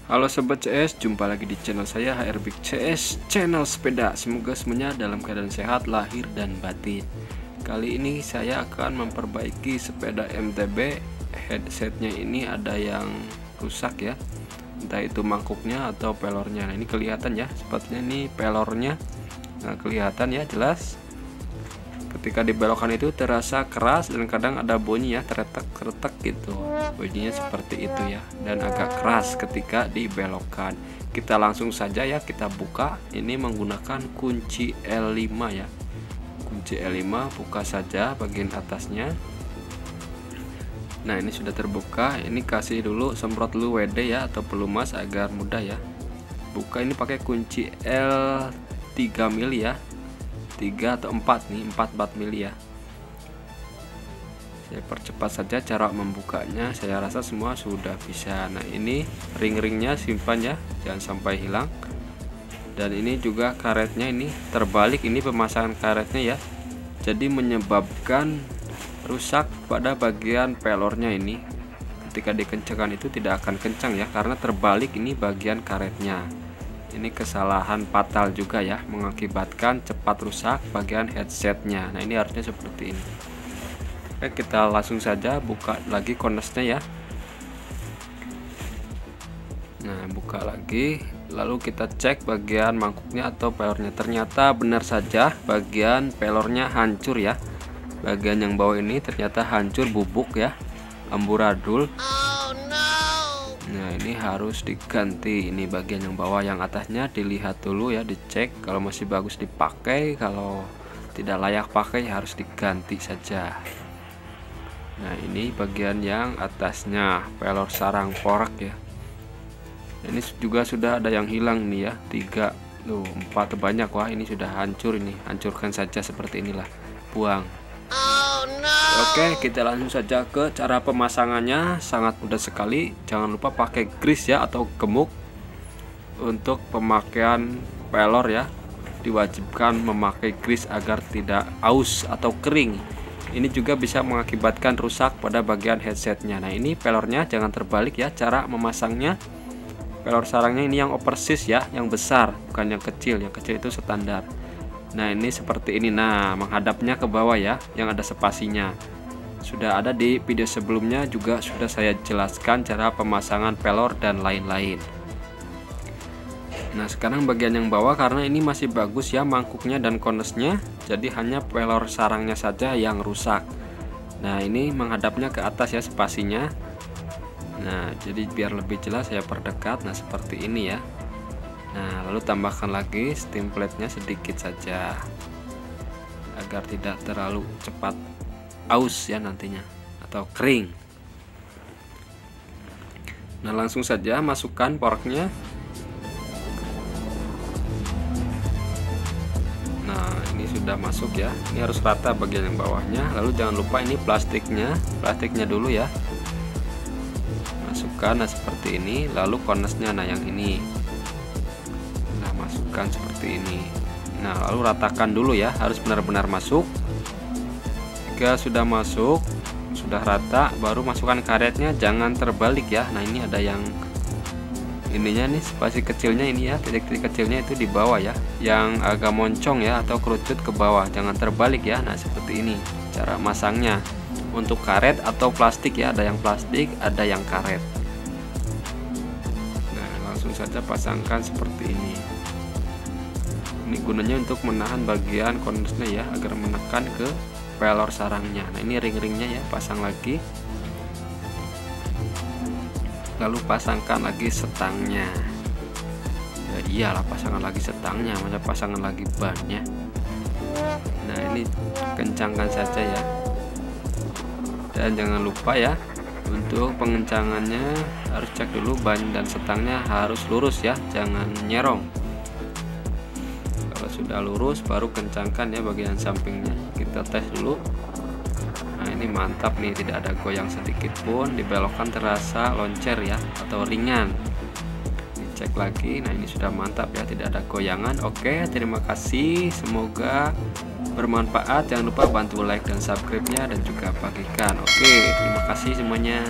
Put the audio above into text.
Halo Sobat CS, jumpa lagi di channel saya HR Big CS, channel sepeda. Semoga semuanya dalam keadaan sehat lahir dan batin. Kali ini saya akan memperbaiki sepeda MTB. Headsetnya ini ada yang rusak ya, entah itu mangkuknya atau pelornya. Nah ini kelihatan ya, sepertinya ini pelornya. Nah kelihatan ya jelas. Ketika dibelokkan itu terasa keras dan kadang ada bunyi ya, teretak-teretak gitu. Bunyinya seperti itu ya, dan agak keras ketika dibelokkan. Kita langsung saja ya, kita buka. Ini menggunakan kunci L5 ya. Kunci L5, buka saja bagian atasnya. Nah, ini sudah terbuka. Ini kasih dulu, semprot dulu WD ya atau pelumas agar mudah ya. Buka ini pakai kunci L3 mili ya. 3 atau 4 nih, 4 mili ya. Saya percepat saja cara membukanya. Saya rasa semua sudah bisa. Nah ini ring-ringnya simpan ya, jangan sampai hilang. Dan ini juga karetnya ini terbalik, ini pemasangan karetnya ya, jadi menyebabkan rusak pada bagian pelornya. Ini ketika dikencangkan itu tidak akan kencang ya, karena terbalik ini bagian karetnya. Ini kesalahan fatal juga ya, mengakibatkan cepat rusak bagian headsetnya. Nah ini harusnya seperti ini. Oke, kita langsung saja buka lagi konnesnya ya. Nah buka lagi, lalu kita cek bagian mangkuknya atau pelornya. Ternyata benar saja bagian pelornya hancur ya. Bagian yang bawah ini ternyata hancur, bubuk ya, amburadul. Nah ini harus diganti. Ini bagian yang bawah, yang atasnya dilihat dulu ya, dicek. Kalau masih bagus dipakai, kalau tidak layak pakai harus diganti saja. Nah ini bagian yang atasnya, pelor sarang porak ya. Ini juga sudah ada yang hilang nih ya, 3 tuh 4 banyak. Wah ini sudah hancur, ini hancurkan saja seperti inilah, buang. Oke, kita langsung saja ke cara pemasangannya. Sangat mudah sekali. Jangan lupa pakai grease ya atau gemuk. Untuk pemakaian pelor ya, diwajibkan memakai grease agar tidak aus atau kering. Ini juga bisa mengakibatkan rusak pada bagian headsetnya. Nah ini pelornya jangan terbalik ya, cara memasangnya. Pelor sarangnya ini yang oversize ya, yang besar, bukan yang kecil. Yang kecil itu standar. Nah ini seperti ini. Nah menghadapnya ke bawah ya, yang ada spasinya. Sudah ada di video sebelumnya, juga sudah saya jelaskan cara pemasangan pelor dan lain-lain. Nah sekarang bagian yang bawah, karena ini masih bagus ya mangkuknya dan konnesnya, jadi hanya pelor sarangnya saja yang rusak. Nah ini menghadapnya ke atas ya spasinya. Nah jadi biar lebih jelas saya perdekat. Nah seperti ini ya. Nah lalu tambahkan lagi steam plate-nya sedikit saja agar tidak terlalu cepat aus ya nantinya atau kering. Nah langsung saja masukkan poreknya. Nah ini sudah masuk ya, ini harus rata bagian yang bawahnya. Lalu jangan lupa ini plastiknya dulu ya, masukkan. Nah seperti ini. Lalu konnesnya, nah yang ini, nah masukkan seperti ini. Nah lalu ratakan dulu ya, harus benar-benar masuk. Jika sudah masuk, sudah rata, baru masukkan karetnya, jangan terbalik ya. Nah ini ada yang ininya nih, spasi kecilnya ini ya, titik-titik kecilnya itu di bawah ya, yang agak moncong ya atau kerucut ke bawah, jangan terbalik ya. Nah seperti ini cara masangnya. Untuk karet atau plastik ya, ada yang plastik, ada yang karet. Nah langsung saja pasangkan seperti ini. Ini gunanya untuk menahan bagian konnesnya ya, agar menekan ke pelor sarangnya. Nah ini ring-ringnya ya, pasang lagi. Lalu pasangkan lagi setangnya ya, iyalah pasangan lagi setangnya, masa pasangan lagi bannya. Nah ini kencangkan saja ya, dan jangan lupa ya, untuk pengencangannya harus cek dulu ban dan setangnya harus lurus ya, jangan nyerong. Kalau sudah lurus baru kencangkan ya bagian sampingnya. Kita tes dulu. Nah ini mantap nih, tidak ada goyang sedikit pun. Dibelokkan terasa loncer ya atau ringan. Dicek lagi. Nah ini sudah mantap ya, tidak ada goyangan. Oke, terima kasih, semoga bermanfaat. Jangan lupa bantu like dan subscribe nya dan juga bagikan. Oke, terima kasih semuanya.